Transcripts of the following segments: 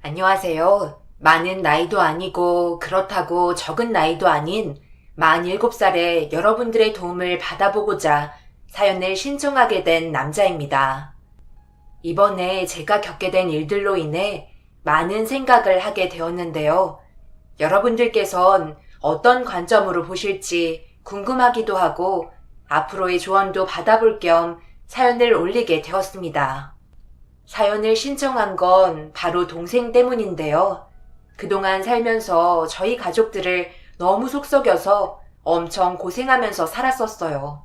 안녕하세요. 많은 나이도 아니고 그렇다고 적은 나이도 아닌 만 7살에 여러분들의 도움을 받아보고자 사연을 신청하게 된 남자입니다. 이번에 제가 겪게 된 일들로 인해 많은 생각을 하게 되었는데요. 여러분들께선 어떤 관점으로 보실지 궁금하기도 하고 앞으로의 조언도 받아볼 겸 사연을 올리게 되었습니다. 사연을 신청한 건 바로 동생 때문인데요. 그동안 살면서 저희 가족들을 너무 속썩여서 엄청 고생하면서 살았었어요.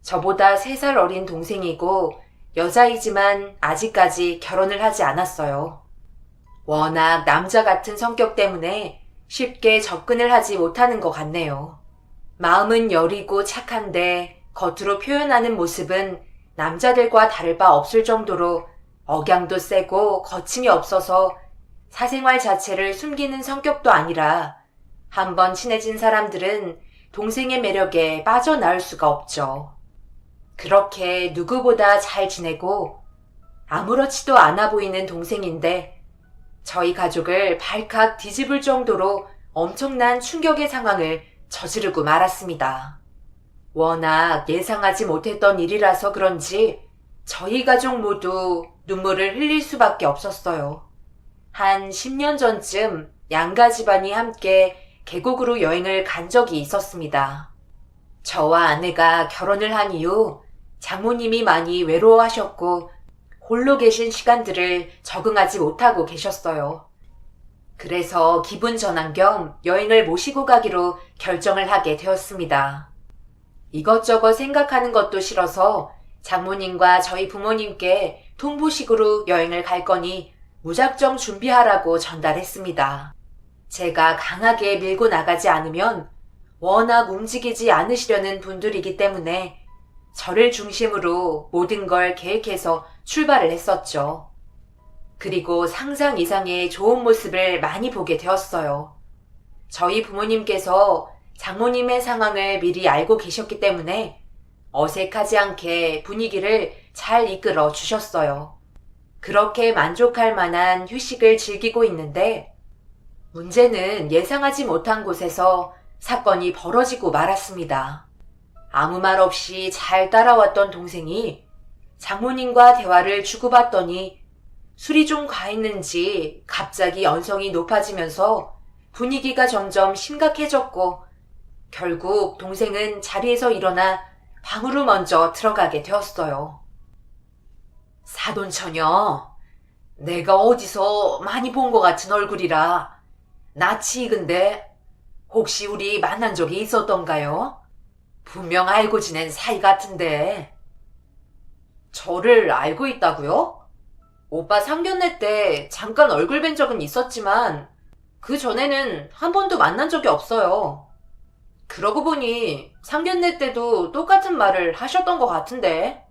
저보다 3살 어린 동생이고 여자이지만 아직까지 결혼을 하지 않았어요. 워낙 남자 같은 성격 때문에 쉽게 접근을 하지 못하는 것 같네요. 마음은 여리고 착한데 겉으로 표현하는 모습은 남자들과 다를 바 없을 정도로 억양도 세고 거침이 없어서 사생활 자체를 숨기는 성격도 아니라 한번 친해진 사람들은 동생의 매력에 빠져나올 수가 없죠. 그렇게 누구보다 잘 지내고 아무렇지도 않아 보이는 동생인데 저희 가족을 발칵 뒤집을 정도로 엄청난 충격의 상황을 저지르고 말았습니다. 워낙 예상하지 못했던 일이라서 그런지 저희 가족 모두 눈물을 흘릴 수밖에 없었어요. 한 10년 전쯤 양가 집안이 함께 계곡으로 여행을 간 적이 있었습니다. 저와 아내가 결혼을 한 이후 장모님이 많이 외로워하셨고 홀로 계신 시간들을 적응하지 못하고 계셨어요. 그래서 기분 전환 겸 여행을 모시고 가기로 결정을 하게 되었습니다. 이것저것 생각하는 것도 싫어서 장모님과 저희 부모님께 통보식으로 여행을 갈 거니 무작정 준비하라고 전달했습니다. 제가 강하게 밀고 나가지 않으면 워낙 움직이지 않으시려는 분들이기 때문에 저를 중심으로 모든 걸 계획해서 출발을 했었죠. 그리고 상상 이상의 좋은 모습을 많이 보게 되었어요. 저희 부모님께서 장모님의 상황을 미리 알고 계셨기 때문에 어색하지 않게 분위기를 잘 이끌어 주셨어요. 그렇게 만족할 만한 휴식을 즐기고 있는데 문제는 예상하지 못한 곳에서 사건이 벌어지고 말았습니다. 아무 말 없이 잘 따라왔던 동생이 장모님과 대화를 주고받더니 술이 좀 과했는지 갑자기 언성이 높아지면서 분위기가 점점 심각해졌고 결국 동생은 자리에서 일어나 방으로 먼저 들어가게 되었어요. 사돈처녀, 내가 어디서 많이 본 것 같은 얼굴이라 낯이 익은데 혹시 우리 만난 적이 있었던가요? 분명 알고 지낸 사이 같은데. 저를 알고 있다고요? 오빠 상견례 때 잠깐 얼굴 뵌 적은 있었지만 그 전에는 한 번도 만난 적이 없어요. 그러고 보니 상견례 때도 똑같은 말을 하셨던 것 같은데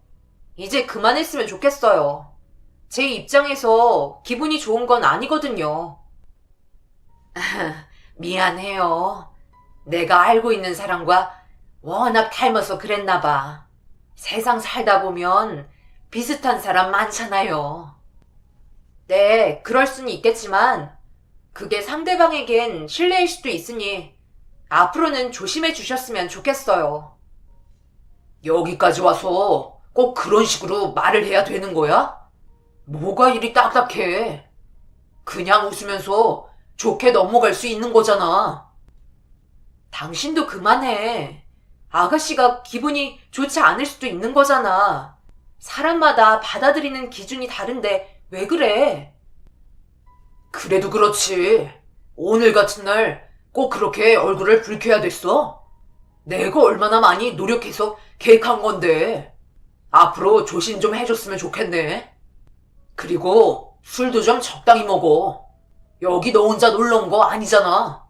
이제 그만했으면 좋겠어요. 제 입장에서 기분이 좋은 건 아니거든요. 미안해요. 내가 알고 있는 사람과 워낙 닮아서 그랬나 봐. 세상 살다 보면 비슷한 사람 많잖아요. 네, 그럴 수는 있겠지만 그게 상대방에겐 실례일 수도 있으니 앞으로는 조심해 주셨으면 좋겠어요. 여기까지 와서 꼭 그런 식으로 말을 해야 되는 거야? 뭐가 이리 딱딱해? 그냥 웃으면서 좋게 넘어갈 수 있는 거잖아. 당신도 그만해. 아가씨가 기분이 좋지 않을 수도 있는 거잖아. 사람마다 받아들이는 기준이 다른데 왜 그래? 그래도 그렇지. 오늘 같은 날 꼭 그렇게 얼굴을 붉혀야 됐어? 내가 얼마나 많이 노력해서 계획한 건데. 앞으로 조심 좀 해줬으면 좋겠네. 그리고 술도 좀 적당히 먹어. 여기 너 혼자 놀러 온 거 아니잖아.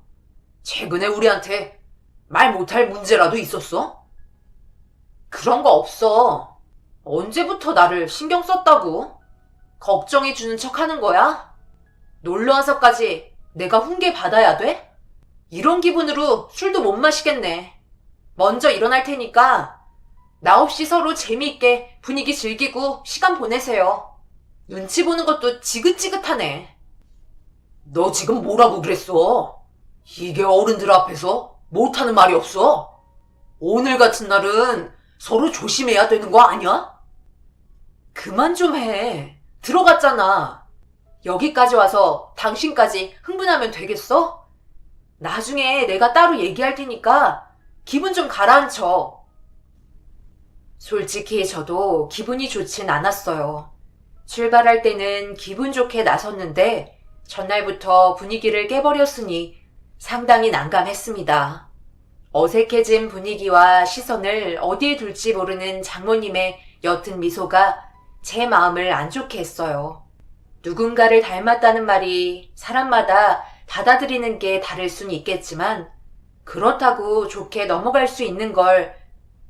최근에 우리한테 말 못할 문제라도 있었어? 그런 거 없어. 언제부터 나를 신경 썼다고? 걱정해주는 척 하는 거야? 놀러와서까지 내가 훈계 받아야 돼? 이런 기분으로 술도 못 마시겠네. 먼저 일어날 테니까 나 없이 서로 재미있게 분위기 즐기고 시간 보내세요. 눈치 보는 것도 지긋지긋하네. 너 지금 뭐라고 그랬어? 이게 어른들 앞에서 못하는 말이 없어? 오늘 같은 날은 서로 조심해야 되는 거 아니야? 그만 좀 해. 들어갔잖아. 여기까지 와서 당신까지 흥분하면 되겠어? 나중에 내가 따로 얘기할 테니까 기분 좀 가라앉혀. 솔직히 저도 기분이 좋진 않았어요. 출발할 때는 기분 좋게 나섰는데 전날부터 분위기를 깨버렸으니 상당히 난감했습니다. 어색해진 분위기와 시선을 어디에 둘지 모르는 장모님의 옅은 미소가 제 마음을 안 좋게 했어요. 누군가를 닮았다는 말이 사람마다 받아들이는 게 다를 수는 있겠지만 그렇다고 좋게 넘어갈 수 있는 걸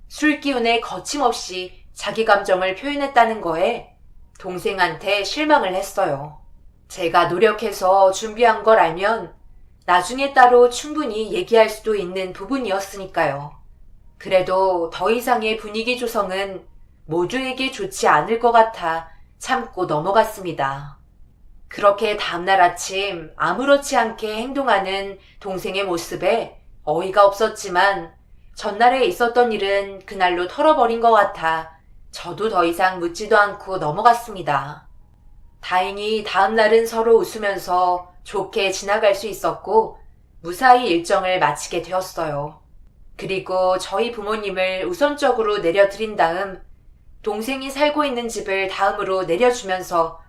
술 기운에 거침없이 자기 감정을 표현했다는 거에 동생한테 실망을 했어요. 제가 노력해서 준비한 걸 알면 나중에 따로 충분히 얘기할 수도 있는 부분이었으니까요. 그래도 더 이상의 분위기 조성은 모두에게 좋지 않을 것 같아 참고 넘어갔습니다. 그렇게 다음날 아침 아무렇지 않게 행동하는 동생의 모습에 어이가 없었지만 전날에 있었던 일은 그날로 털어버린 것 같아 저도 더 이상 묻지도 않고 넘어갔습니다. 다행히 다음날은 서로 웃으면서 좋게 지나갈 수 있었고 무사히 일정을 마치게 되었어요. 그리고 저희 부모님을 우선적으로 내려드린 다음 동생이 살고 있는 집을 다음으로 내려주면서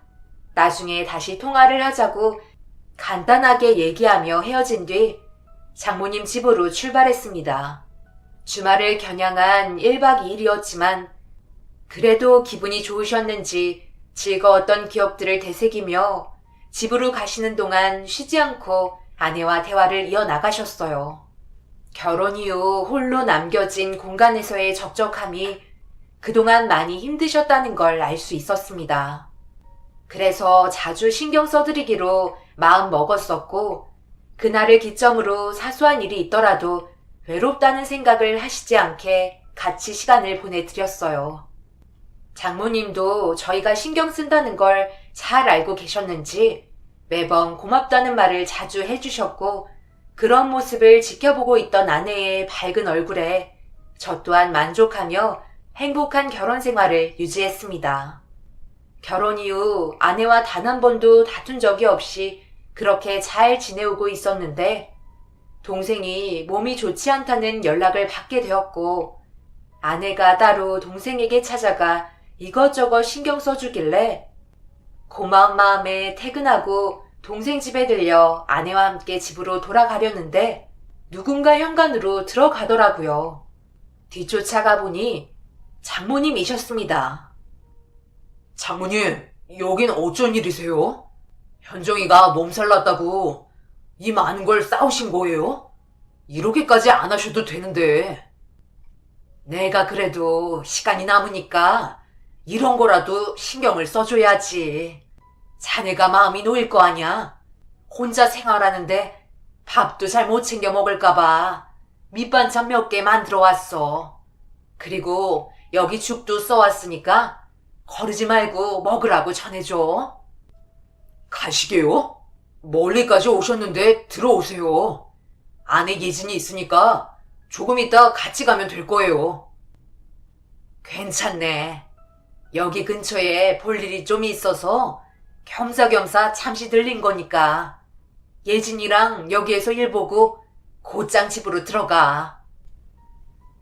나중에 다시 통화를 하자고 간단하게 얘기하며 헤어진 뒤 장모님 집으로 출발했습니다. 주말을 겨냥한 1박 2일이었지만 그래도 기분이 좋으셨는지 즐거웠던 기억들을 되새기며 집으로 가시는 동안 쉬지 않고 아내와 대화를 이어나가셨어요. 결혼 이후 홀로 남겨진 공간에서의 적적함이 그동안 많이 힘드셨다는 걸 알 수 있었습니다. 그래서 자주 신경 써드리기로 마음 먹었었고 그날을 기점으로 사소한 일이 있더라도 외롭다는 생각을 하시지 않게 같이 시간을 보내드렸어요. 장모님도 저희가 신경 쓴다는 걸 잘 알고 계셨는지 매번 고맙다는 말을 자주 해주셨고 그런 모습을 지켜보고 있던 아내의 밝은 얼굴에 저 또한 만족하며 행복한 결혼 생활을 유지했습니다. 결혼 이후 아내와 단 한 번도 다툰 적이 없이 그렇게 잘 지내오고 있었는데 동생이 몸이 좋지 않다는 연락을 받게 되었고 아내가 따로 동생에게 찾아가 이것저것 신경 써주길래 고마운 마음에 퇴근하고 동생 집에 들려 아내와 함께 집으로 돌아가려는데 누군가 현관으로 들어가더라고요. 뒤쫓아가 보니 장모님이셨습니다. 장모님, 여긴 어쩐 일이세요? 현정이가 몸살 났다고 이 많은 걸 싸우신 거예요? 이렇게까지 안 하셔도 되는데. 내가 그래도 시간이 남으니까 이런 거라도 신경을 써줘야지. 자네가 마음이 놓일 거 아냐? 혼자 생활하는데 밥도 잘 못 챙겨 먹을까봐 밑반찬 몇 개 만들어 왔어. 그리고 여기 죽도 써왔으니까 거르지 말고 먹으라고 전해줘. 가시게요? 멀리까지 오셨는데 들어오세요. 아내 예진이 있으니까 조금 이따 같이 가면 될 거예요. 괜찮네. 여기 근처에 볼 일이 좀 있어서 겸사겸사 잠시 들린 거니까 예진이랑 여기에서 일 보고 곧장 집으로 들어가.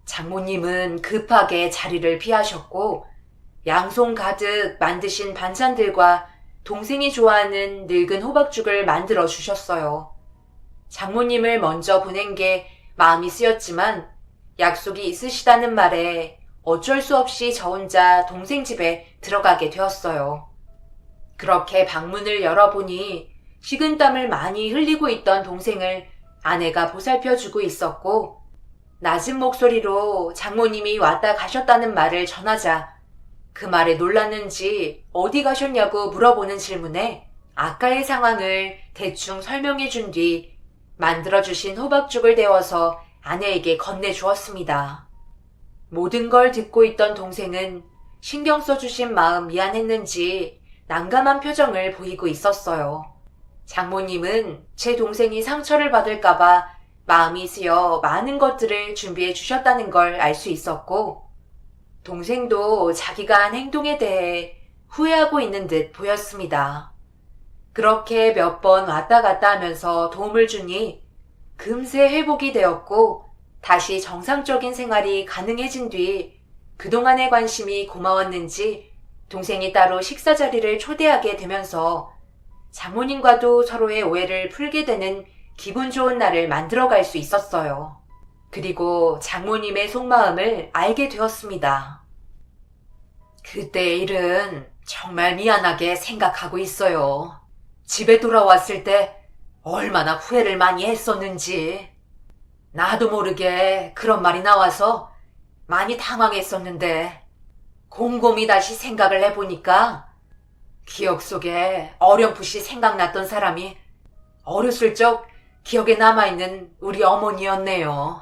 장모님은 급하게 자리를 피하셨고 양손 가득 만드신 반찬들과 동생이 좋아하는 늙은 호박죽을 만들어 주셨어요. 장모님을 먼저 보낸 게 마음이 쓰였지만 약속이 있으시다는 말에 어쩔 수 없이 저 혼자 동생 집에 들어가게 되었어요. 그렇게 방문을 열어보니 식은땀을 많이 흘리고 있던 동생을 아내가 보살펴주고 있었고 낮은 목소리로 장모님이 왔다 가셨다는 말을 전하자 그 말에 놀랐는지 어디 가셨냐고 물어보는 질문에 아까의 상황을 대충 설명해 준 뒤 만들어주신 호박죽을 데워서 아내에게 건네주었습니다. 모든 걸 듣고 있던 동생은 신경 써주신 마음 미안했는지 난감한 표정을 보이고 있었어요. 장모님은 제 동생이 상처를 받을까봐 마음이 쓰여 많은 것들을 준비해 주셨다는 걸 알 수 있었고, 동생도 자기가 한 행동에 대해 후회하고 있는 듯 보였습니다. 그렇게 몇 번 왔다 갔다 하면서 도움을 주니 금세 회복이 되었고 다시 정상적인 생활이 가능해진 뒤 그동안의 관심이 고마웠는지 동생이 따로 식사 자리를 초대하게 되면서 장모님과도 서로의 오해를 풀게 되는 기분 좋은 날을 만들어갈 수 있었어요. 그리고 장모님의 속마음을 알게 되었습니다. 그때의 일은 정말 미안하게 생각하고 있어요. 집에 돌아왔을 때 얼마나 후회를 많이 했었는지. 나도 모르게 그런 말이 나와서 많이 당황했었는데 곰곰이 다시 생각을 해보니까 기억 속에 어렴풋이 생각났던 사람이 어렸을 적 기억에 남아있는 우리 어머니였네요.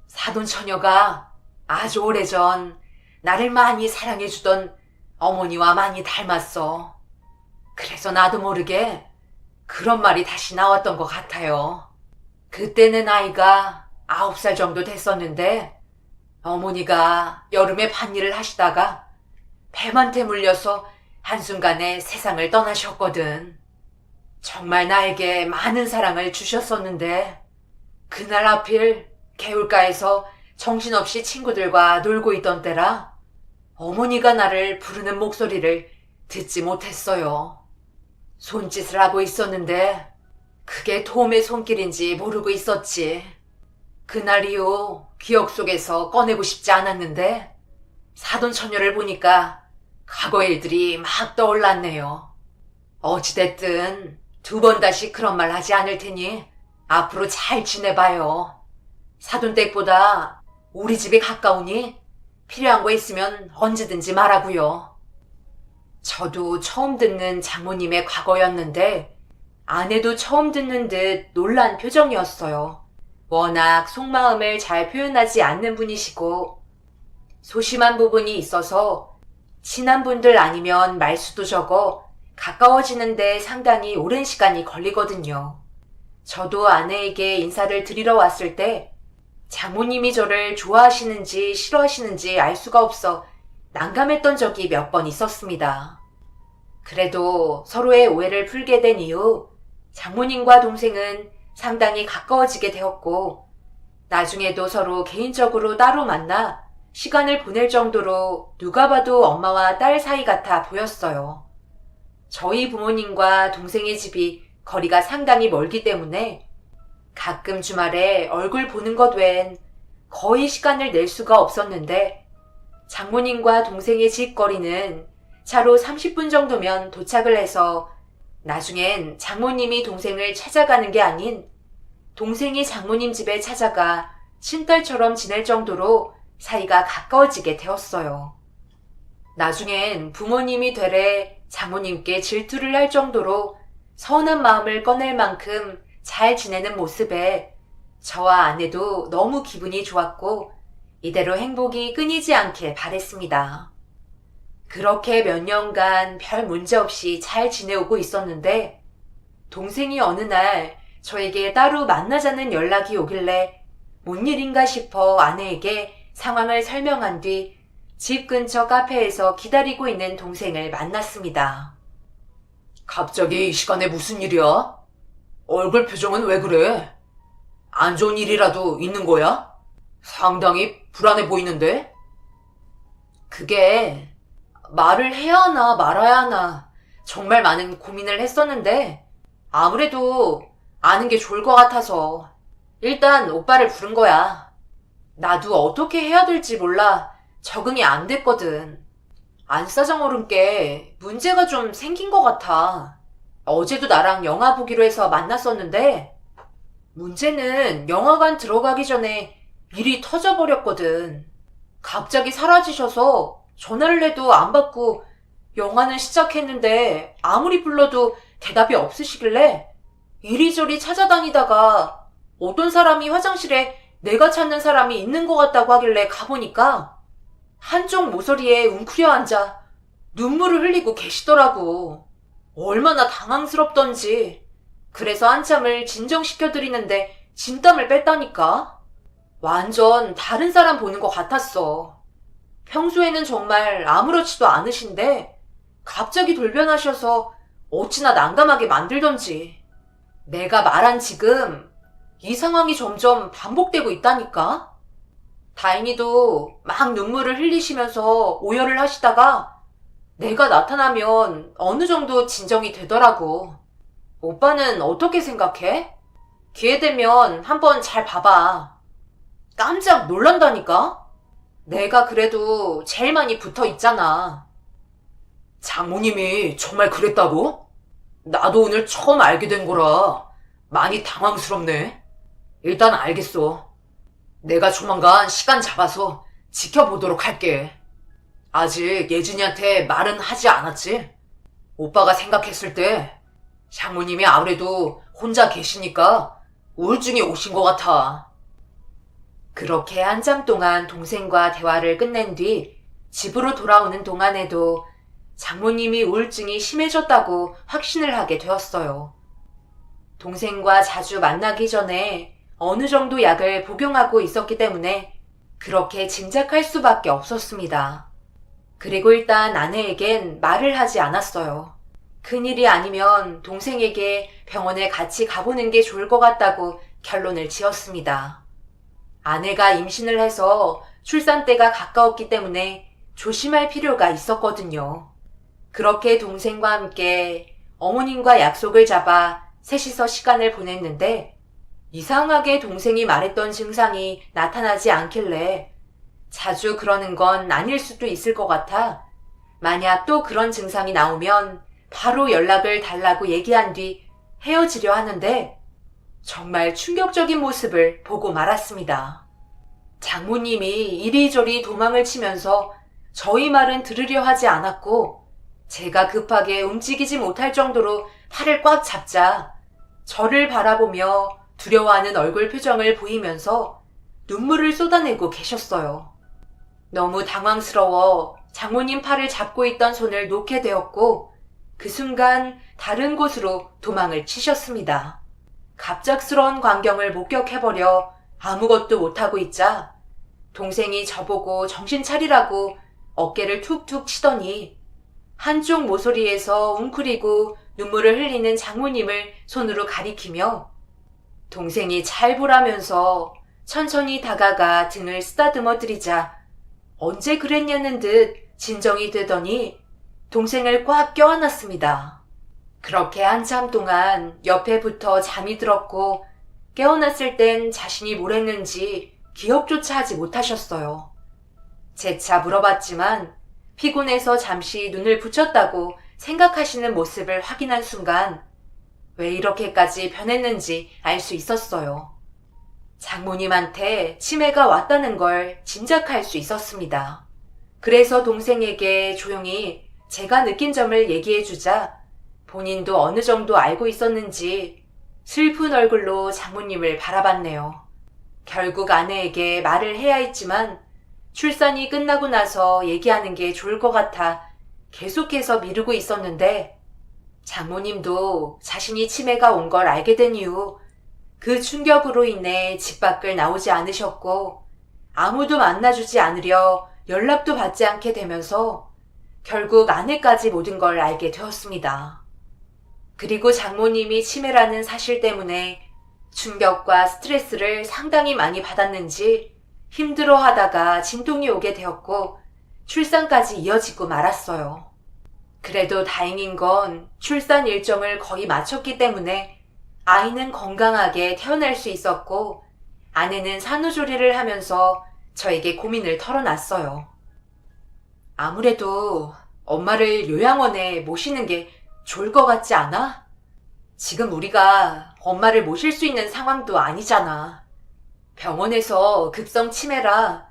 사돈처녀가 아주 오래전 나를 많이 사랑해주던 어머니와 많이 닮았어. 그래서 나도 모르게 그런 말이 다시 나왔던 것 같아요. 그때는 나이가 9살 정도 됐었는데 어머니가 여름에 밭일을 하시다가 뱀한테 물려서 한순간에 세상을 떠나셨거든. 정말 나에게 많은 사랑을 주셨었는데 그날 하필 개울가에서 정신없이 친구들과 놀고 있던 때라 어머니가 나를 부르는 목소리를 듣지 못했어요. 손짓을 하고 있었는데 그게 도움의 손길인지 모르고 있었지. 그날 이후 기억 속에서 꺼내고 싶지 않았는데 사돈처녀를 보니까 과거의 일들이 막 떠올랐네요. 어찌됐든 2번 다시 그런 말 하지 않을 테니 앞으로 잘 지내봐요. 사돈댁보다 우리 집이 가까우니 필요한 거 있으면 언제든지 말하고요. 저도 처음 듣는 장모님의 과거였는데 아내도 처음 듣는 듯 놀란 표정이었어요. 워낙 속마음을 잘 표현하지 않는 분이시고 소심한 부분이 있어서 친한 분들 아니면 말수도 적어 가까워지는데 상당히 오랜 시간이 걸리거든요. 저도 아내에게 인사를 드리러 왔을 때 장모님이 저를 좋아하시는지 싫어하시는지 알 수가 없어 난감했던 적이 몇 번 있었습니다. 그래도 서로의 오해를 풀게 된 이후 장모님과 동생은 상당히 가까워지게 되었고 나중에도 서로 개인적으로 따로 만나 시간을 보낼 정도로 누가 봐도 엄마와 딸 사이 같아 보였어요. 저희 부모님과 동생의 집이 거리가 상당히 멀기 때문에 가끔 주말에 얼굴 보는 것 외엔 거의 시간을 낼 수가 없었는데 장모님과 동생의 집 거리는 차로 30분 정도면 도착을 해서 나중엔 장모님이 동생을 찾아가는 게 아닌 동생이 장모님 집에 찾아가 친딸처럼 지낼 정도로 사이가 가까워지게 되었어요. 나중엔 부모님이 되레 장모님께 질투를 할 정도로 서운한 마음을 꺼낼 만큼 잘 지내는 모습에 저와 아내도 너무 기분이 좋았고 이대로 행복이 끊이지 않길 바랬습니다. 그렇게 몇 년간 별 문제 없이 잘 지내오고 있었는데 동생이 어느 날 저에게 따로 만나자는 연락이 오길래 뭔 일인가 싶어 아내에게 상황을 설명한 뒤 집 근처 카페에서 기다리고 있는 동생을 만났습니다. 갑자기 이 시간에 무슨 일이야? 얼굴 표정은 왜 그래? 안 좋은 일이라도 있는 거야? 상당히 불안해 보이는데? 그게 말을 해야 하나 말아야 하나 정말 많은 고민을 했었는데 아무래도 아는 게 좋을 것 같아서 일단 오빠를 부른 거야. 나도 어떻게 해야 될지 몰라 적응이 안 됐거든. 안싸정 어른께 문제가 좀 생긴 것 같아. 어제도 나랑 영화 보기로 해서 만났었는데 문제는 영화관 들어가기 전에 일이 터져버렸거든. 갑자기 사라지셔서 전화를 해도 안 받고 영화는 시작했는데 아무리 불러도 대답이 없으시길래 이리저리 찾아다니다가 어떤 사람이 화장실에 내가 찾는 사람이 있는 것 같다고 하길래 가보니까 한쪽 모서리에 웅크려 앉아 눈물을 흘리고 계시더라고. 얼마나 당황스럽던지 그래서 한참을 진정시켜드리는데 진땀을 뺐다니까? 완전 다른 사람 보는 것 같았어. 평소에는 정말 아무렇지도 않으신데 갑자기 돌변하셔서 어찌나 난감하게 만들던지. 내가 말한 지금 이 상황이 점점 반복되고 있다니까? 다행히도 막 눈물을 흘리시면서 오열을 하시다가 내가 나타나면 어느 정도 진정이 되더라고. 오빠는 어떻게 생각해? 기회 되면 한번 잘 봐봐. 깜짝 놀란다니까? 내가 그래도 제일 많이 붙어 있잖아. 장모님이 정말 그랬다고? 나도 오늘 처음 알게 된 거라 많이 당황스럽네. 일단 알겠어. 내가 조만간 시간 잡아서 지켜보도록 할게. 아직 예진이한테 말은 하지 않았지? 오빠가 생각했을 때 장모님이 아무래도 혼자 계시니까 우울증이 오신 것 같아. 그렇게 한참 동안 동생과 대화를 끝낸 뒤 집으로 돌아오는 동안에도 장모님이 우울증이 심해졌다고 확신을 하게 되었어요. 동생과 자주 만나기 전에 어느 정도 약을 복용하고 있었기 때문에 그렇게 짐작할 수밖에 없었습니다. 그리고 일단 아내에겐 말을 하지 않았어요. 큰일이 아니면 동생에게 병원에 같이 가보는 게 좋을 것 같다고 결론을 지었습니다. 아내가 임신을 해서 출산 때가 가까웠기 때문에 조심할 필요가 있었거든요. 그렇게 동생과 함께 어머님과 약속을 잡아 셋이서 시간을 보냈는데 이상하게 동생이 말했던 증상이 나타나지 않길래 자주 그러는 건 아닐 수도 있을 것 같아 만약 또 그런 증상이 나오면 바로 연락을 달라고 얘기한 뒤 헤어지려 하는데 정말 충격적인 모습을 보고 말았습니다. 장모님이 이리저리 도망을 치면서 저희 말은 들으려 하지 않았고 제가 급하게 움직이지 못할 정도로 팔을 꽉 잡자 저를 바라보며 두려워하는 얼굴 표정을 보이면서 눈물을 쏟아내고 계셨어요. 너무 당황스러워 장모님 팔을 잡고 있던 손을 놓게 되었고 그 순간 다른 곳으로 도망을 치셨습니다. 갑작스러운 광경을 목격해버려 아무것도 못하고 있자 동생이 저보고 정신 차리라고 어깨를 툭툭 치더니 한쪽 모서리에서 웅크리고 눈물을 흘리는 장모님을 손으로 가리키며 동생이 잘 보라면서 천천히 다가가 등을 쓰다듬어 드리자 언제 그랬냐는 듯 진정이 되더니 동생을 꽉 껴안았습니다. 그렇게 한참 동안 옆에 붙어 잠이 들었고 깨어났을 땐 자신이 뭘 했는지 기억조차 하지 못하셨어요. 재차 물어봤지만 피곤해서 잠시 눈을 붙였다고 생각하시는 모습을 확인한 순간 왜 이렇게까지 변했는지 알 수 있었어요. 장모님한테 치매가 왔다는 걸 짐작할 수 있었습니다. 그래서 동생에게 조용히 제가 느낀 점을 얘기해주자 본인도 어느 정도 알고 있었는지 슬픈 얼굴로 장모님을 바라봤네요. 결국 아내에게 말을 해야 했지만 출산이 끝나고 나서 얘기하는 게 좋을 것 같아 계속해서 미루고 있었는데 장모님도 자신이 치매가 온 걸 알게 된 이후 그 충격으로 인해 집 밖을 나오지 않으셨고 아무도 만나주지 않으려 연락도 받지 않게 되면서 결국 아내까지 모든 걸 알게 되었습니다. 그리고 장모님이 치매라는 사실 때문에 충격과 스트레스를 상당히 많이 받았는지 힘들어하다가 진통이 오게 되었고 출산까지 이어지고 말았어요. 그래도 다행인 건 출산 일정을 거의 마쳤기 때문에 아이는 건강하게 태어날 수 있었고 아내는 산후조리를 하면서 저에게 고민을 털어놨어요. 아무래도 엄마를 요양원에 모시는 게 좋을 것 같지 않아? 지금 우리가 엄마를 모실 수 있는 상황도 아니잖아. 병원에서 급성 치매라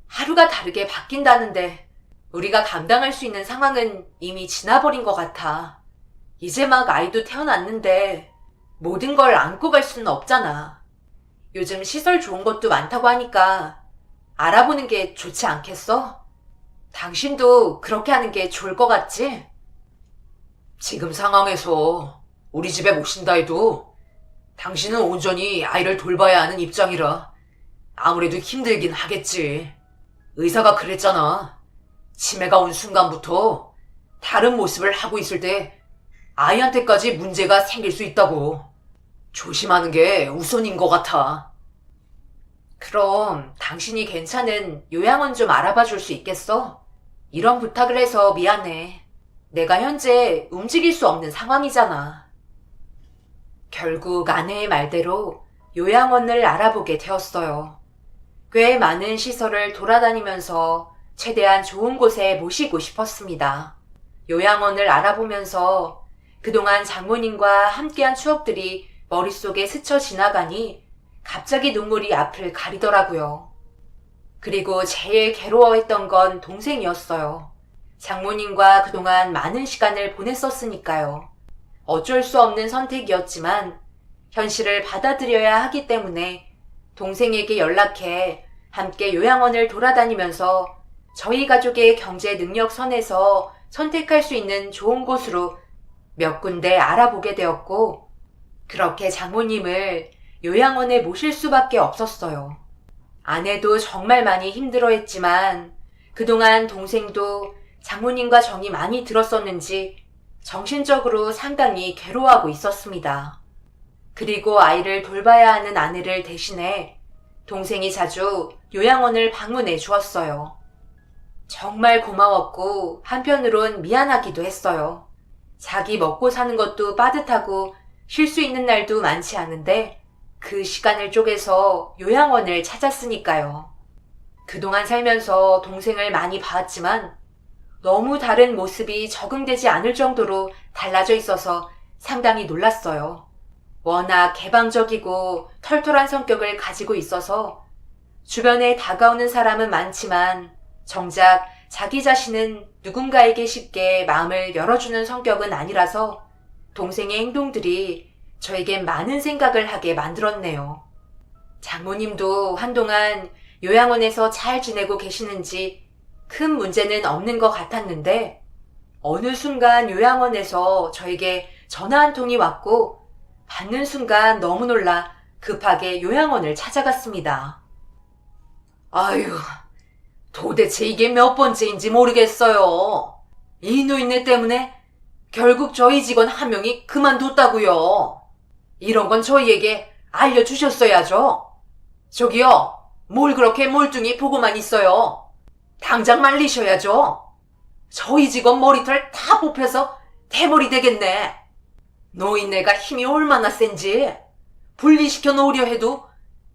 하루가 다르게 바뀐다는데 우리가 감당할 수 있는 상황은 이미 지나버린 것 같아. 이제 막 아이도 태어났는데 모든 걸 안고 갈 수는 없잖아. 요즘 시설 좋은 것도 많다고 하니까 알아보는 게 좋지 않겠어? 당신도 그렇게 하는 게 좋을 것 같지? 지금 상황에서 우리 집에 모신다 해도 당신은 온전히 아이를 돌봐야 하는 입장이라 아무래도 힘들긴 하겠지. 의사가 그랬잖아. 치매가 온 순간부터 다른 모습을 하고 있을 때 아이한테까지 문제가 생길 수 있다고. 조심하는 게 우선인 것 같아. 그럼 당신이 괜찮은 요양원 좀 알아봐 줄 수 있겠어? 이런 부탁을 해서 미안해. 내가 현재 움직일 수 없는 상황이잖아. 결국 아내의 말대로 요양원을 알아보게 되었어요. 꽤 많은 시설을 돌아다니면서 최대한 좋은 곳에 모시고 싶었습니다. 요양원을 알아보면서 그동안 장모님과 함께한 추억들이 머릿속에 스쳐 지나가니 갑자기 눈물이 앞을 가리더라고요. 그리고 제일 괴로워했던 건 동생이었어요. 장모님과 그동안 많은 시간을 보냈었으니까요. 어쩔 수 없는 선택이었지만 현실을 받아들여야 하기 때문에 동생에게 연락해 함께 요양원을 돌아다니면서 저희 가족의 경제 능력 선에서 선택할 수 있는 좋은 곳으로 몇 군데 알아보게 되었고, 그렇게 장모님을 요양원에 모실 수밖에 없었어요. 아내도 정말 많이 힘들어했지만 그동안 동생도 장모님과 정이 많이 들었었는지 정신적으로 상당히 괴로워하고 있었습니다. 그리고 아이를 돌봐야 하는 아내를 대신해 동생이 자주 요양원을 방문해 주었어요. 정말 고마웠고 한편으론 미안하기도 했어요. 자기 먹고 사는 것도 빠듯하고 쉴 수 있는 날도 많지 않은데 그 시간을 쪼개서 요양원을 찾았으니까요. 그동안 살면서 동생을 많이 봐왔지만 너무 다른 모습이 적응되지 않을 정도로 달라져 있어서 상당히 놀랐어요. 워낙 개방적이고 털털한 성격을 가지고 있어서 주변에 다가오는 사람은 많지만 정작 자기 자신은 누군가에게 쉽게 마음을 열어주는 성격은 아니라서 동생의 행동들이 저에겐 많은 생각을 하게 만들었네요. 장모님도 한동안 요양원에서 잘 지내고 계시는지 큰 문제는 없는 것 같았는데 어느 순간 요양원에서 저에게 전화 한 통이 왔고 받는 순간 너무 놀라 급하게 요양원을 찾아갔습니다. 아유, 도대체 이게 몇 번째인지 모르겠어요. 이 노인네 때문에 결국 저희 직원 한 명이 그만뒀다고요. 이런 건 저희에게 알려주셨어야죠. 저기요, 뭘 그렇게 몰뚱히 보고만 있어요. 당장 말리셔야죠. 저희 직원 머리털 다 뽑혀서 대머리 되겠네. 노인네가 힘이 얼마나 센지 분리시켜 놓으려 해도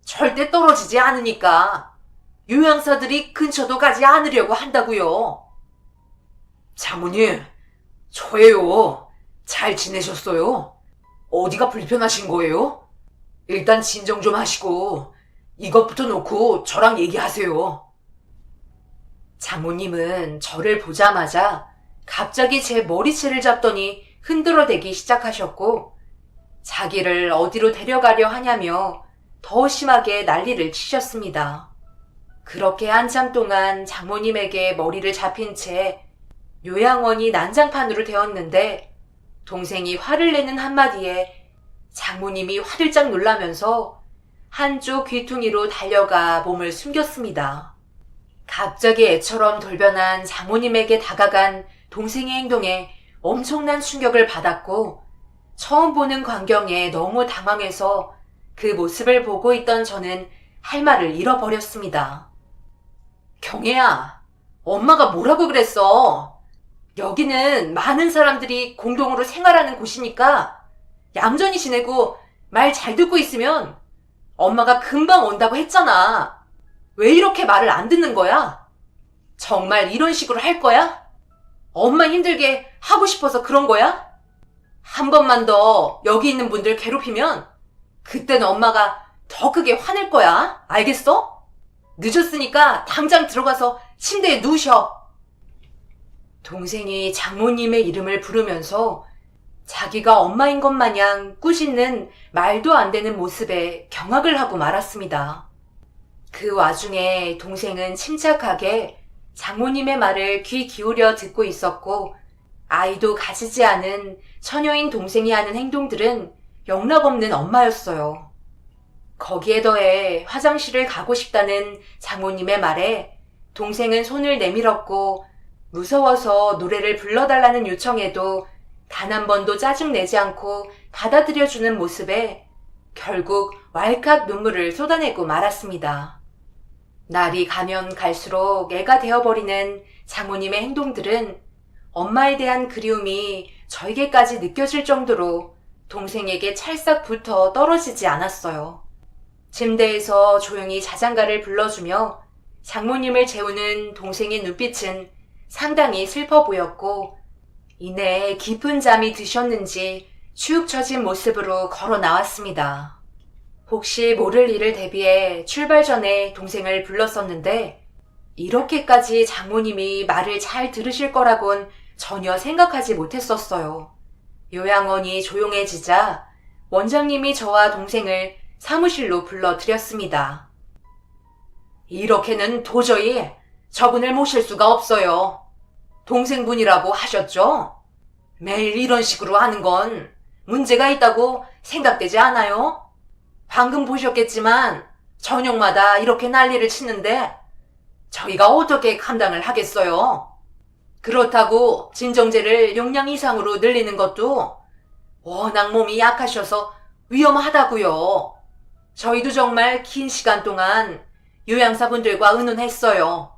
절대 떨어지지 않으니까 요양사들이 근처도 가지 않으려고 한다고요. 장모님, 저예요. 잘 지내셨어요? 어디가 불편하신 거예요? 일단 진정 좀 하시고 이것부터 놓고 저랑 얘기하세요. 장모님은 저를 보자마자 갑자기 제 머리채를 잡더니 흔들어대기 시작하셨고 자기를 어디로 데려가려 하냐며 더 심하게 난리를 치셨습니다. 그렇게 한참 동안 장모님에게 머리를 잡힌 채 요양원이 난장판으로 되었는데 동생이 화를 내는 한마디에 장모님이 화들짝 놀라면서 한쪽 귀퉁이로 달려가 몸을 숨겼습니다. 갑자기 애처럼 돌변한 장모님에게 다가간 동생의 행동에 엄청난 충격을 받았고 처음 보는 광경에 너무 당황해서 그 모습을 보고 있던 저는 할 말을 잃어버렸습니다. 경혜야, 엄마가 뭐라고 그랬어? 여기는 많은 사람들이 공동으로 생활하는 곳이니까 얌전히 지내고 말 잘 듣고 있으면 엄마가 금방 온다고 했잖아. 왜 이렇게 말을 안 듣는 거야? 정말 이런 식으로 할 거야? 엄마 힘들게 하고 싶어서 그런 거야? 한 번만 더 여기 있는 분들 괴롭히면 그때는 엄마가 더 크게 화낼 거야. 알겠어? 늦었으니까 당장 들어가서 침대에 누우셔. 동생이 장모님의 이름을 부르면서 자기가 엄마인 것 마냥 꾸짖는 말도 안 되는 모습에 경악을 하고 말았습니다. 그 와중에 동생은 침착하게 장모님의 말을 귀 기울여 듣고 있었고 아이도 가지지 않은 처녀인 동생이 하는 행동들은 영락없는 엄마였어요. 거기에 더해 화장실을 가고 싶다는 장모님의 말에 동생은 손을 내밀었고 무서워서 노래를 불러달라는 요청에도 단 한 번도 짜증내지 않고 받아들여주는 모습에 결국 왈칵 눈물을 쏟아내고 말았습니다. 날이 가면 갈수록 애가 되어버리는 장모님의 행동들은 엄마에 대한 그리움이 저에게까지 느껴질 정도로 동생에게 찰싹 붙어 떨어지지 않았어요. 침대에서 조용히 자장가를 불러주며 장모님을 재우는 동생의 눈빛은 상당히 슬퍼 보였고 이내 깊은 잠이 드셨는지 축 처진 모습으로 걸어 나왔습니다. 혹시 모를 일을 대비해 출발 전에 동생을 불렀었는데 이렇게까지 장모님이 말을 잘 들으실 거라곤 전혀 생각하지 못했었어요. 요양원이 조용해지자 원장님이 저와 동생을 사무실로 불러들였습니다. 이렇게는 도저히 저분을 모실 수가 없어요. 동생분이라고 하셨죠? 매일 이런 식으로 하는 건 문제가 있다고 생각되지 않아요? 방금 보셨겠지만 저녁마다 이렇게 난리를 치는데 저희가 어떻게 감당을 하겠어요? 그렇다고 진정제를 용량 이상으로 늘리는 것도 워낙 몸이 약하셔서 위험하다고요. 저희도 정말 긴 시간 동안 요양사분들과 의논했어요.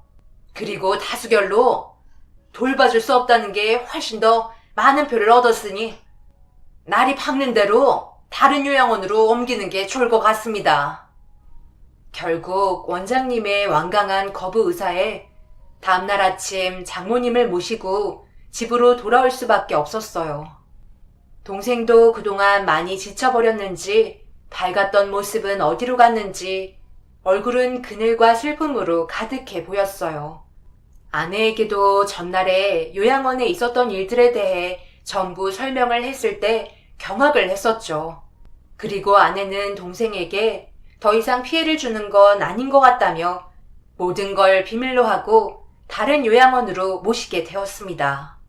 그리고 다수결로 돌봐줄 수 없다는 게 훨씬 더 많은 표를 얻었으니 날이 밝는 대로 다른 요양원으로 옮기는 게 좋을 것 같습니다. 결국 원장님의 완강한 거부 의사에 다음날 아침 장모님을 모시고 집으로 돌아올 수밖에 없었어요. 동생도 그동안 많이 지쳐버렸는지 밝았던 모습은 어디로 갔는지 얼굴은 그늘과 슬픔으로 가득해 보였어요. 아내에게도 전날에 요양원에 있었던 일들에 대해 전부 설명을 했을 때 경악을 했었죠. 그리고 아내는 동생에게 더 이상 피해를 주는 건 아닌 것 같다며 모든 걸 비밀로 하고 다른 요양원으로 모시게 되었습니다.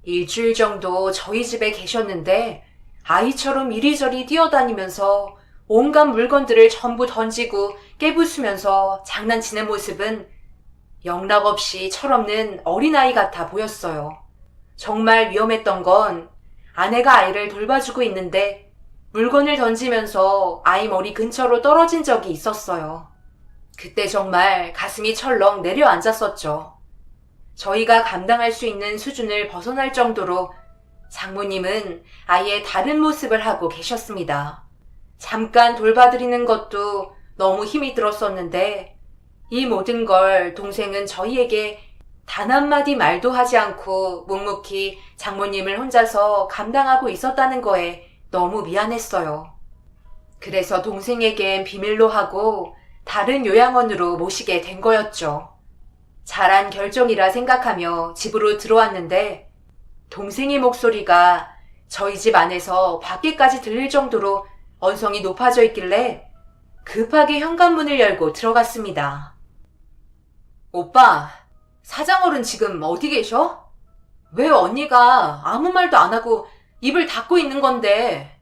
일주일 정도 저희 집에 계셨는데 아이처럼 이리저리 뛰어다니면서 온갖 물건들을 전부 던지고 깨부수면서 장난치는 모습은 영락없이 철없는 어린아이 같아 보였어요. 정말 위험했던 건 아내가 아이를 돌봐주고 있는데 물건을 던지면서 아이 머리 근처로 떨어진 적이 있었어요. 그때 정말 가슴이 철렁 내려앉았었죠. 저희가 감당할 수 있는 수준을 벗어날 정도로 장모님은 아예 다른 모습을 하고 계셨습니다. 잠깐 돌봐드리는 것도 너무 힘이 들었었는데 이 모든 걸 동생은 저희에게 단 한마디 말도 하지 않고 묵묵히 장모님을 혼자서 감당하고 있었다는 거에 너무 미안했어요. 그래서 동생에겐 비밀로 하고 다른 요양원으로 모시게 된 거였죠. 잘한 결정이라 생각하며 집으로 들어왔는데 동생의 목소리가 저희 집 안에서 밖에까지 들릴 정도로 언성이 높아져 있길래 급하게 현관문을 열고 들어갔습니다. 오빠, 사장어른 지금 어디 계셔? 왜 언니가 아무 말도 안 하고 입을 닫고 있는 건데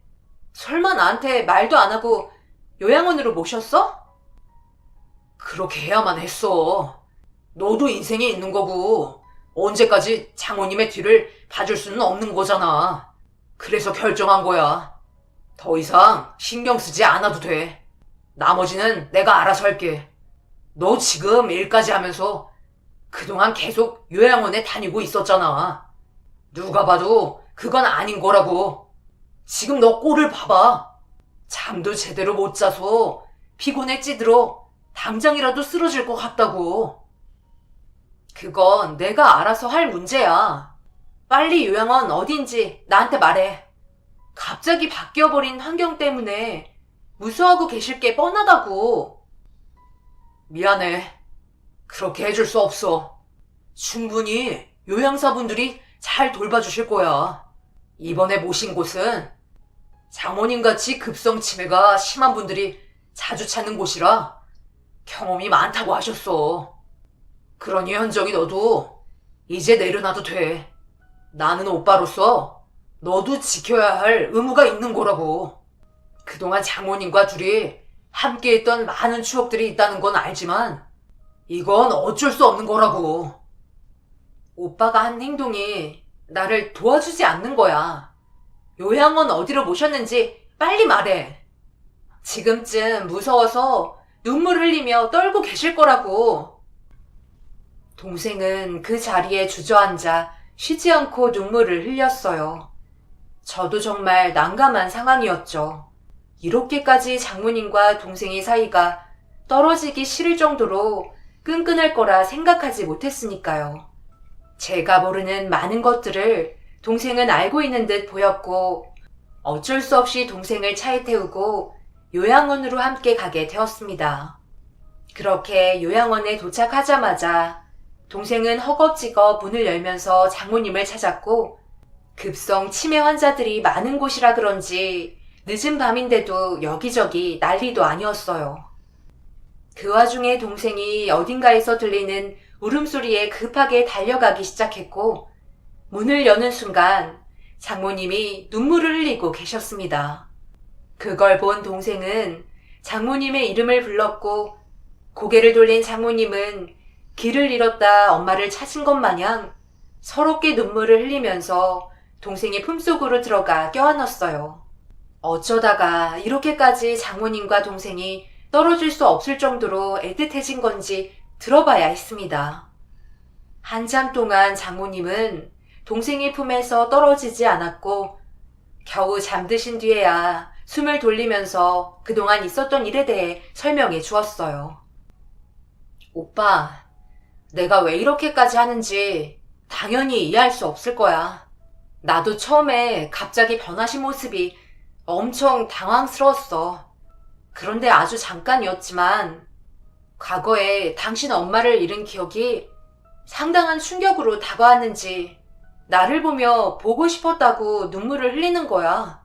설마 나한테 말도 안 하고 요양원으로 모셨어? 그렇게 해야만 했어. 너도 인생이 있는 거고 언제까지 장모님의 뒤를 봐줄 수는 없는 거잖아. 그래서 결정한 거야. 더 이상 신경 쓰지 않아도 돼. 나머지는 내가 알아서 할게. 너 지금 일까지 하면서 그동안 계속 요양원에 다니고 있었잖아. 누가 봐도 그건 아닌 거라고. 지금 너 꼴을 봐봐. 잠도 제대로 못 자서 피곤에 찌들어 당장이라도 쓰러질 것 같다고. 그건 내가 알아서 할 문제야. 빨리 요양원 어딘지 나한테 말해. 갑자기 바뀌어버린 환경 때문에 무서워하고 계실 게 뻔하다고. 미안해. 그렇게 해줄 수 없어. 충분히 요양사분들이 잘 돌봐주실 거야. 이번에 모신 곳은 장모님같이 급성 치매가 심한 분들이 자주 찾는 곳이라 경험이 많다고 하셨어. 그러니 현정이 너도 이제 내려놔도 돼. 나는 오빠로서 너도 지켜야 할 의무가 있는 거라고. 그동안 장모님과 둘이 함께 했던 많은 추억들이 있다는 건 알지만 이건 어쩔 수 없는 거라고. 오빠가 한 행동이 나를 도와주지 않는 거야. 요양원 어디로 모셨는지 빨리 말해. 지금쯤 무서워서 눈물 흘리며 떨고 계실 거라고. 동생은 그 자리에 주저앉아 쉬지 않고 눈물을 흘렸어요. 저도 정말 난감한 상황이었죠. 이렇게까지 장모님과 동생의 사이가 떨어지기 싫을 정도로 끈끈할 거라 생각하지 못했으니까요. 제가 모르는 많은 것들을 동생은 알고 있는 듯 보였고 어쩔 수 없이 동생을 차에 태우고 요양원으로 함께 가게 되었습니다. 그렇게 요양원에 도착하자마자 동생은 허겁지겁 문을 열면서 장모님을 찾았고 급성 치매 환자들이 많은 곳이라 그런지 늦은 밤인데도 여기저기 난리도 아니었어요. 그 와중에 동생이 어딘가에서 들리는 울음소리에 급하게 달려가기 시작했고 문을 여는 순간 장모님이 눈물을 흘리고 계셨습니다. 그걸 본 동생은 장모님의 이름을 불렀고 고개를 돌린 장모님은 길을 잃었다 엄마를 찾은 것 마냥 서럽게 눈물을 흘리면서 동생의 품속으로 들어가 껴안았어요. 어쩌다가 이렇게까지 장모님과 동생이 떨어질 수 없을 정도로 애틋해진 건지 들어봐야 했습니다. 한참 동안 장모님은 동생의 품에서 떨어지지 않았고 겨우 잠드신 뒤에야 숨을 돌리면서 그동안 있었던 일에 대해 설명해 주었어요. 오빠, 내가 왜 이렇게까지 하는지 당연히 이해할 수 없을 거야. 나도 처음에 갑자기 변하신 모습이 엄청 당황스러웠어. 그런데 아주 잠깐이었지만 과거에 당신 엄마를 잃은 기억이 상당한 충격으로 다가왔는지 나를 보며 보고 싶었다고 눈물을 흘리는 거야.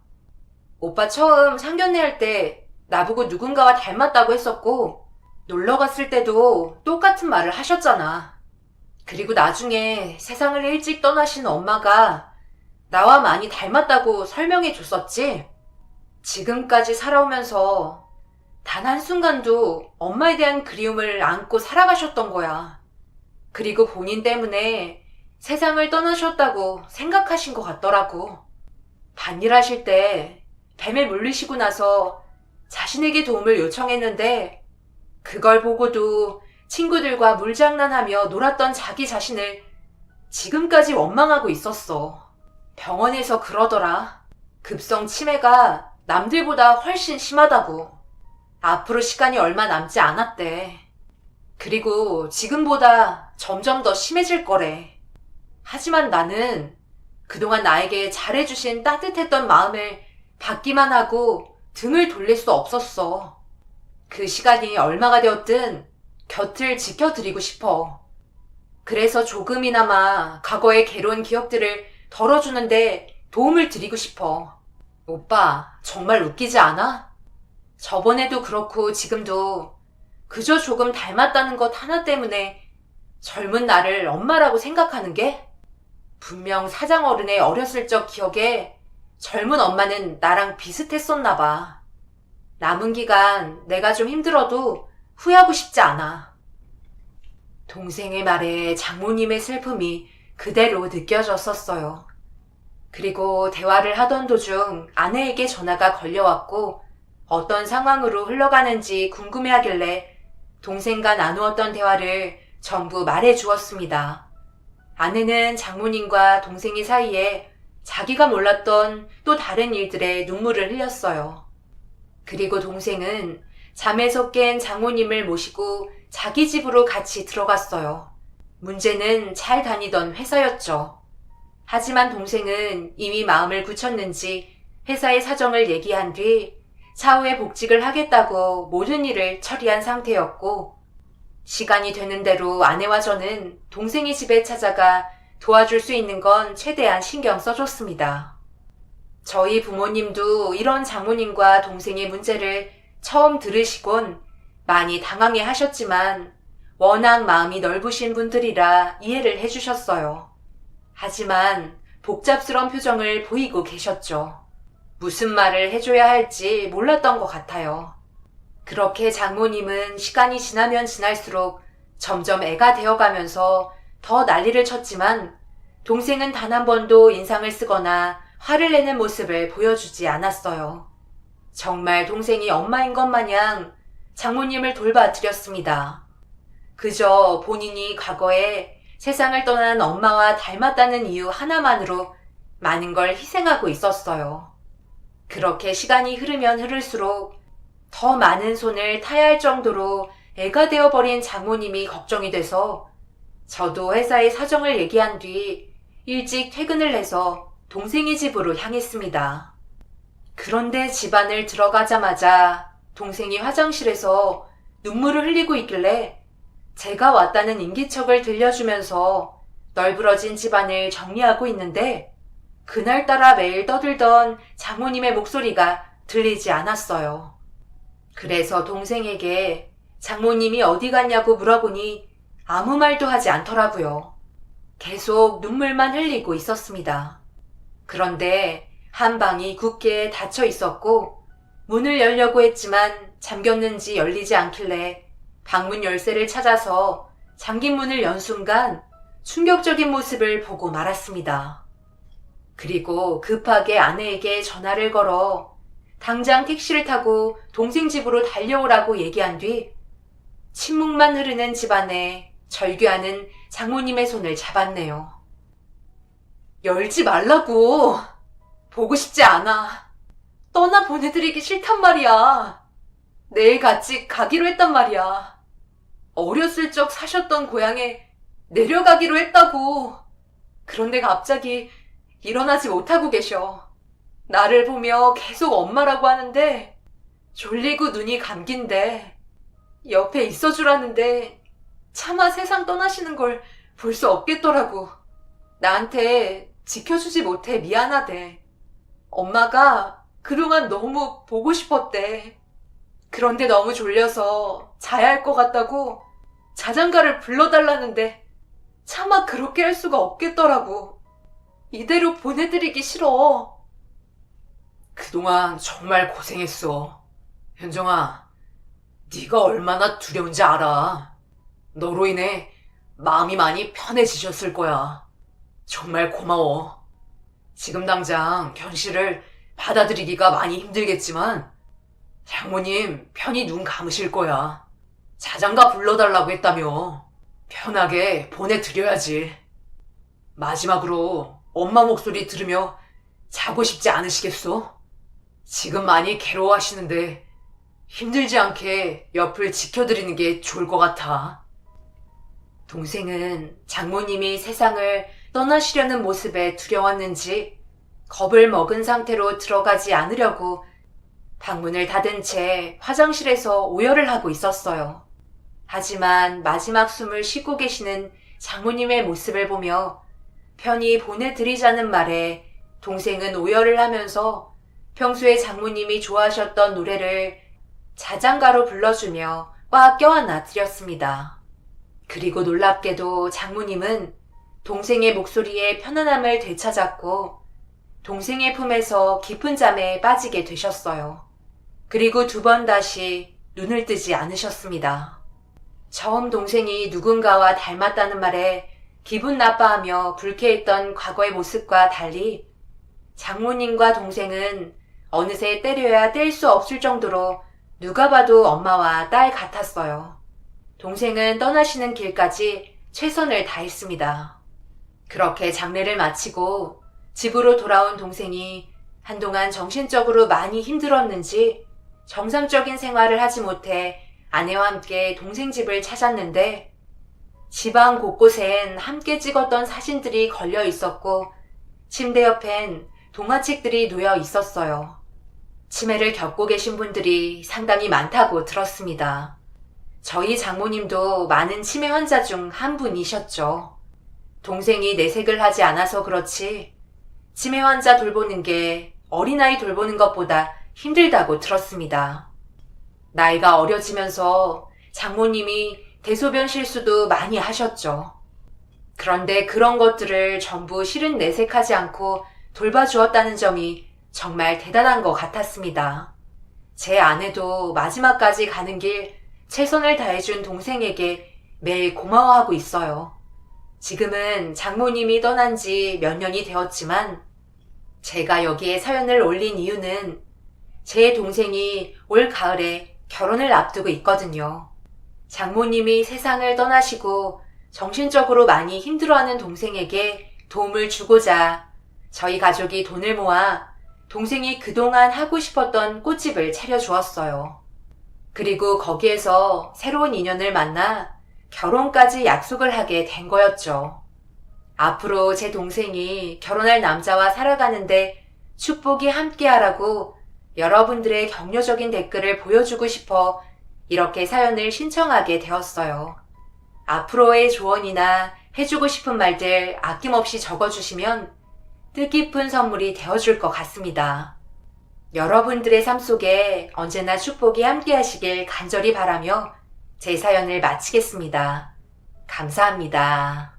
오빠 처음 상견례 할 때 나보고 누군가와 닮았다고 했었고 놀러 갔을 때도 똑같은 말을 하셨잖아. 그리고 나중에 세상을 일찍 떠나신 엄마가 나와 많이 닮았다고 설명해 줬었지. 지금까지 살아오면서 단 한순간도 엄마에 대한 그리움을 안고 살아가셨던 거야. 그리고 본인 때문에 세상을 떠나셨다고 생각하신 것 같더라고. 밭일하실 때 뱀에 물리시고 나서 자신에게 도움을 요청했는데 그걸 보고도 친구들과 물장난하며 놀았던 자기 자신을 지금까지 원망하고 있었어. 병원에서 그러더라. 급성 치매가 남들보다 훨씬 심하다고. 앞으로 시간이 얼마 남지 않았대. 그리고 지금보다 점점 더 심해질 거래. 하지만 나는 그동안 나에게 잘해주신 따뜻했던 마음을 받기만 하고 등을 돌릴 수 없었어. 그 시간이 얼마가 되었든 곁을 지켜드리고 싶어. 그래서 조금이나마 과거의 괴로운 기억들을 덜어주는데 도움을 드리고 싶어. 오빠, 정말 웃기지 않아? 저번에도 그렇고 지금도 그저 조금 닮았다는 것 하나 때문에 젊은 나를 엄마라고 생각하는 게? 분명 사장어른의 어렸을 적 기억에 젊은 엄마는 나랑 비슷했었나 봐. 남은 기간 내가 좀 힘들어도 후회하고 싶지 않아. 동생의 말에 장모님의 슬픔이 그대로 느껴졌었어요. 그리고 대화를 하던 도중 아내에게 전화가 걸려왔고 어떤 상황으로 흘러가는지 궁금해하길래 동생과 나누었던 대화를 전부 말해 주었습니다. 아내는 장모님과 동생의 사이에 자기가 몰랐던 또 다른 일들에 눈물을 흘렸어요. 그리고 동생은 잠에서 깬 장모님을 모시고 자기 집으로 같이 들어갔어요. 문제는 잘 다니던 회사였죠. 하지만 동생은 이미 마음을 굳혔는지 회사의 사정을 얘기한 뒤 차후에 복직을 하겠다고 모든 일을 처리한 상태였고 시간이 되는 대로 아내와 저는 동생의 집에 찾아가 도와줄 수 있는 건 최대한 신경 써줬습니다. 저희 부모님도 이런 장모님과 동생의 문제를 처음 들으시곤 많이 당황해 하셨지만 워낙 마음이 넓으신 분들이라 이해를 해주셨어요. 하지만 복잡스러운 표정을 보이고 계셨죠. 무슨 말을 해줘야 할지 몰랐던 것 같아요. 그렇게 장모님은 시간이 지나면 지날수록 점점 애가 되어가면서 더 난리를 쳤지만 동생은 단 한 번도 인상을 쓰거나 화를 내는 모습을 보여주지 않았어요. 정말 동생이 엄마인 것 마냥 장모님을 돌봐드렸습니다. 그저 본인이 과거에 세상을 떠난 엄마와 닮았다는 이유 하나만으로 많은 걸 희생하고 있었어요. 그렇게 시간이 흐르면 흐를수록 더 많은 손을 타야 할 정도로 애가 되어버린 장모님이 걱정이 돼서 저도 회사에 사정을 얘기한 뒤 일찍 퇴근을 해서 동생의 집으로 향했습니다. 그런데 집 안을 들어가자마자 동생이 화장실에서 눈물을 흘리고 있길래 제가 왔다는 인기척을 들려주면서 널브러진 집안을 정리하고 있는데 그날따라 매일 떠들던 장모님의 목소리가 들리지 않았어요. 그래서 동생에게 장모님이 어디 갔냐고 물어보니 아무 말도 하지 않더라고요. 계속 눈물만 흘리고 있었습니다. 그런데 한 방이 굳게 닫혀 있었고 문을 열려고 했지만 잠겼는지 열리지 않길래 방문 열쇠를 찾아서 잠긴 문을 연 순간 충격적인 모습을 보고 말았습니다. 그리고 급하게 아내에게 전화를 걸어 당장 택시를 타고 동생 집으로 달려오라고 얘기한 뒤 침묵만 흐르는 집안에 절규하는 장모님의 손을 잡았네요. 열지 말라고. 보고 싶지 않아. 떠나 보내드리기 싫단 말이야. 내일 같이 가기로 했단 말이야. 어렸을 적 사셨던 고향에 내려가기로 했다고. 그런데 갑자기 일어나지 못하고 계셔. 나를 보며 계속 엄마라고 하는데 졸리고 눈이 감긴데 옆에 있어주라는데 차마 세상 떠나시는 걸 볼 수 없겠더라고. 나한테 지켜주지 못해 미안하대. 엄마가 그동안 너무 보고 싶었대. 그런데 너무 졸려서 자야 할 것 같다고 자장가를 불러달라는데 차마 그렇게 할 수가 없겠더라고. 이대로 보내드리기 싫어. 그동안 정말 고생했어. 현정아, 네가 얼마나 두려운지 알아. 너로 인해 마음이 많이 편해지셨을 거야. 정말 고마워. 지금 당장 현실을 받아들이기가 많이 힘들겠지만 장모님 편히 눈 감으실 거야. 자장가 불러달라고 했다며. 편하게 보내드려야지. 마지막으로 엄마 목소리 들으며 자고 싶지 않으시겠어? 지금 많이 괴로워하시는데 힘들지 않게 옆을 지켜드리는 게 좋을 것 같아. 동생은 장모님이 세상을 떠나시려는 모습에 두려웠는지 겁을 먹은 상태로 들어가지 않으려고 방문을 닫은 채 화장실에서 오열을 하고 있었어요. 하지만 마지막 숨을 쉬고 계시는 장모님의 모습을 보며 편히 보내드리자는 말에 동생은 오열을 하면서 평소에 장모님이 좋아하셨던 노래를 자장가로 불러주며 꽉 껴안아 드렸습니다. 그리고 놀랍게도 장모님은 동생의 목소리에 편안함을 되찾았고 동생의 품에서 깊은 잠에 빠지게 되셨어요. 그리고 두 번 다시 눈을 뜨지 않으셨습니다. 처음 동생이 누군가와 닮았다는 말에 기분 나빠하며 불쾌했던 과거의 모습과 달리 장모님과 동생은 어느새 때려야 뗄 수 없을 정도로 누가 봐도 엄마와 딸 같았어요. 동생은 떠나시는 길까지 최선을 다했습니다. 그렇게 장례를 마치고 집으로 돌아온 동생이 한동안 정신적으로 많이 힘들었는지 정상적인 생활을 하지 못해 아내와 함께 동생 집을 찾았는데 집안 곳곳엔 함께 찍었던 사진들이 걸려 있었고 침대 옆엔 동화책들이 놓여 있었어요. 치매를 겪고 계신 분들이 상당히 많다고 들었습니다. 저희 장모님도 많은 치매 환자 중 한 분이셨죠. 동생이 내색을 하지 않아서 그렇지 치매 환자 돌보는 게 어린아이 돌보는 것보다 힘들다고 들었습니다. 나이가 어려지면서 장모님이 대소변 실수도 많이 하셨죠. 그런데 그런 것들을 전부 실은 내색하지 않고 돌봐주었다는 점이 정말 대단한 것 같았습니다. 제 아내도 마지막까지 가는 길 최선을 다해준 동생에게 매일 고마워하고 있어요. 지금은 장모님이 떠난 지 몇 년이 되었지만 제가 여기에 사연을 올린 이유는 제 동생이 올 가을에 결혼을 앞두고 있거든요. 장모님이 세상을 떠나시고 정신적으로 많이 힘들어하는 동생에게 도움을 주고자 저희 가족이 돈을 모아 동생이 그동안 하고 싶었던 꽃집을 차려주었어요. 그리고 거기에서 새로운 인연을 만나 결혼까지 약속을 하게 된 거였죠. 앞으로 제 동생이 결혼할 남자와 살아가는데 축복이 함께하라고 여러분들의 격려적인 댓글을 보여주고 싶어 이렇게 사연을 신청하게 되었어요. 앞으로의 조언이나 해주고 싶은 말들 아낌없이 적어주시면 뜻깊은 선물이 되어줄 것 같습니다. 여러분들의 삶 속에 언제나 축복이 함께 하시길 간절히 바라며 제 사연을 마치겠습니다. 감사합니다.